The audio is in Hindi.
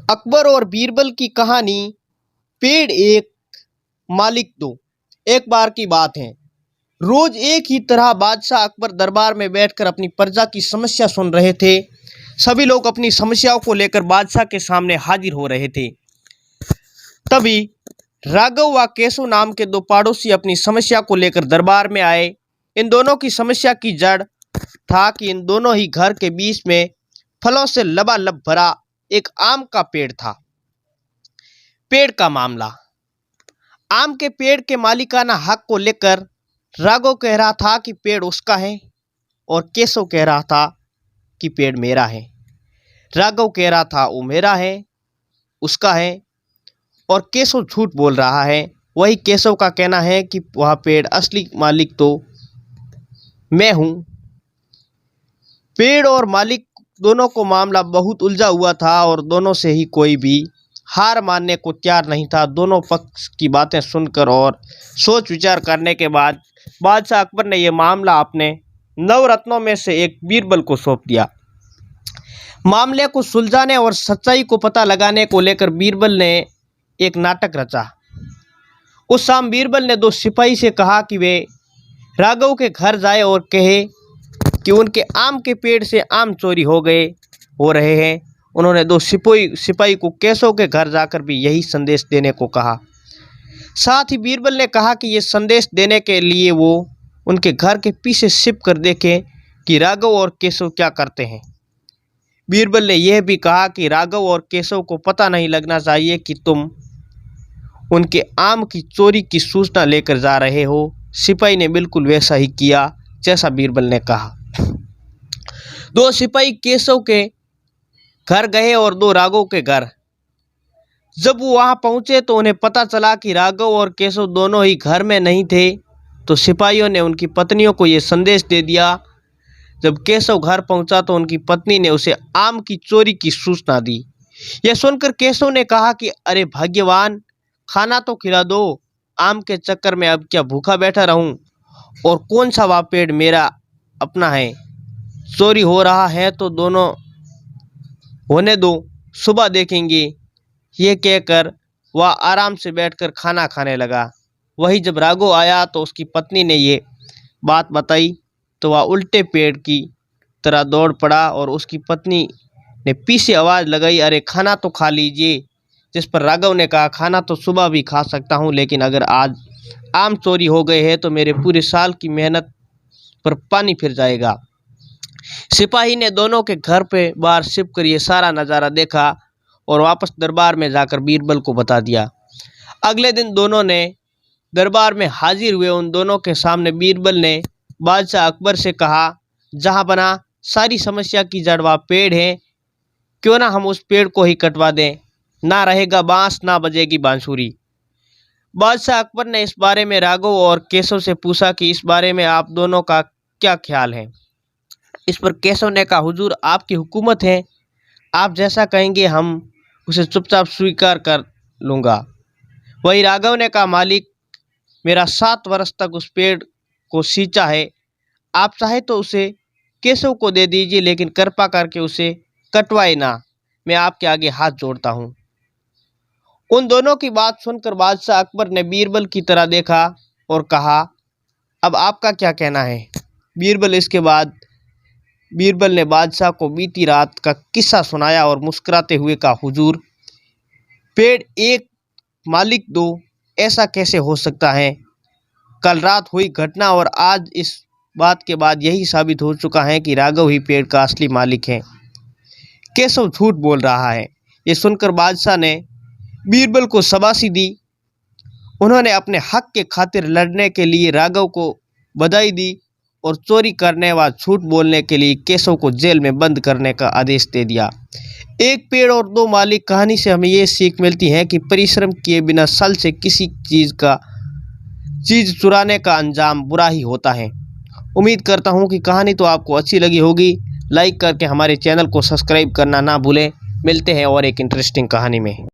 अकबर और बीरबल की कहानी। पेड़ एक, मालिक दो। एक बार की बात है, रोज एक ही तरह बादशाह अकबर दरबार में बैठकर अपनी प्रजा की समस्या सुन रहे थे। सभी लोग अपनी समस्याओं को लेकर बादशाह के सामने हाजिर हो रहे थे। तभी राघव व केशव नाम के दो पड़ोसी अपनी समस्या को लेकर दरबार में आए। इन दोनों की समस्या की जड़ था कि इन दोनों ही घर के बीच में फलों से लबालब भरा एक आम का पेड़ था। पेड़ का मामला। आम के पेड़ के मालिकाना हक को लेकर राघव कह रहा था कि पेड़ उसका है और केशव कह रहा था कि पेड़ मेरा है। राघव कह रहा था वो मेरा है, उसका है, और केशव झूठ बोल रहा है। वही केशव का कहना है कि वह पेड़ असली मालिक तो मैं हूँ। पेड़ और मालिक दोनों को मामला बहुत उलझा हुआ था और दोनों से ही कोई भी हार मानने को तैयार नहीं था। दोनों पक्ष की बातें सुनकर और सोच विचार करने के बाद बादशाह अकबर ने यह मामला अपने नवरत्नों में से एक बीरबल को सौंप दिया। मामले को सुलझाने और सच्चाई को पता लगाने को लेकर बीरबल ने एक नाटक रचा। उस शाम बीरबल ने दो सिपाही से कहा कि वे राघव के घर जाए और कहे कि उनके आम के पेड़ से आम चोरी हो रहे हैं। उन्होंने दो सिपाही को केशव के घर जाकर भी यही संदेश देने को कहा। साथ ही बीरबल ने कहा कि ये संदेश देने के लिए वो उनके घर के पीछे छिप कर देखें कि राघव और केशव क्या करते हैं। बीरबल ने यह भी कहा कि राघव और केशव को पता नहीं लगना चाहिए कि तुम उनके आम की चोरी की सूचना लेकर जा रहे हो। सिपाही ने बिल्कुल वैसा ही किया जैसा बीरबल ने कहा। दो सिपाही केशव के घर गए और दो राघव के घर। जब वो वहां पहुंचे तो उन्हें पता चला कि राघव और केशव दोनों ही घर में नहीं थे। तो सिपाहियों ने उनकी पत्नियों को ये संदेश दे दिया। जब केशव घर पहुंचा तो उनकी पत्नी ने उसे आम की चोरी की सूचना दी। यह सुनकर केशव ने कहा कि अरे भाग्यवान, खाना तो खिला दो, आम के चक्कर में अब क्या भूखा बैठा रहूं। और कौन सा वह पेड़ मेरा अपना है, चोरी हो रहा है तो दोनों होने दो, सुबह देखेंगे। ये कहकर वह आराम से बैठकर खाना खाने लगा। वही जब राघव आया तो उसकी पत्नी ने ये बात बताई तो वह उल्टे पेड़ की तरह दौड़ पड़ा और उसकी पत्नी ने पीछे आवाज़ लगाई, अरे खाना तो खा लीजिए। जिस पर राघव ने कहा, खाना तो सुबह भी खा सकता हूँ, लेकिन अगर आज आम चोरी हो गए हैं तो मेरे पूरे साल की मेहनत पर पानी फिर जाएगा। सिपाही ने दोनों के घर पे बाहर छिप कर ये सारा नज़ारा देखा और वापस दरबार में जाकर बीरबल को बता दिया। अगले दिन दोनों ने दरबार में हाजिर हुए। उन दोनों के सामने बीरबल ने बादशाह अकबर से कहा, जहाँ बना सारी समस्या की जड़ वह पेड़ है, क्यों ना हम उस पेड़ को ही कटवा दें। ना रहेगा बांस, ना बजेगी बांसुरी। बादशाह अकबर ने इस बारे में राघव और केशव से पूछा कि इस बारे में आप दोनों का क्या ख्याल है। इस पर केशव ने कहा, हुजूर आपकी हुकूमत है, आप जैसा कहेंगे हम उसे चुपचाप स्वीकार कर लूँगा। वही राघव ने कहा, मालिक मेरा 7 वर्ष तक उस पेड़ को सींचा है, आप चाहे तो उसे केशव को दे दीजिए, लेकिन कृपा करके उसे कटवाए ना। मैं आपके आगे हाथ जोड़ता हूँ। उन दोनों की बात सुनकर बादशाह अकबर ने बीरबल की तरह देखा और कहा, अब आपका क्या कहना है। बीरबल ने बादशाह को बीती रात का किस्सा सुनाया और मुस्कुराते हुए कहा, हुजूर पेड़ एक, मालिक दो, ऐसा कैसे हो सकता है। कल रात हुई घटना और आज इस बात के बाद यही साबित हो चुका है कि राघव ही पेड़ का असली मालिक है, केशव झूठ बोल रहा है। ये सुनकर बादशाह ने बीरबल को शाबाशी दी। उन्होंने अपने हक के खातिर लड़ने के लिए राघव को बधाई दी और चोरी करने व झूठ बोलने के लिए केशव को जेल में बंद करने का आदेश दे दिया। एक पेड़ और दो मालिक कहानी से हमें ये सीख मिलती है कि परिश्रम किए बिना सल से किसी चीज़ चुराने का अंजाम बुरा ही होता है। उम्मीद करता हूँ कि कहानी तो आपको अच्छी लगी होगी। लाइक करके हमारे चैनल को सब्सक्राइब करना ना भूलें। मिलते हैं और एक इंटरेस्टिंग कहानी में।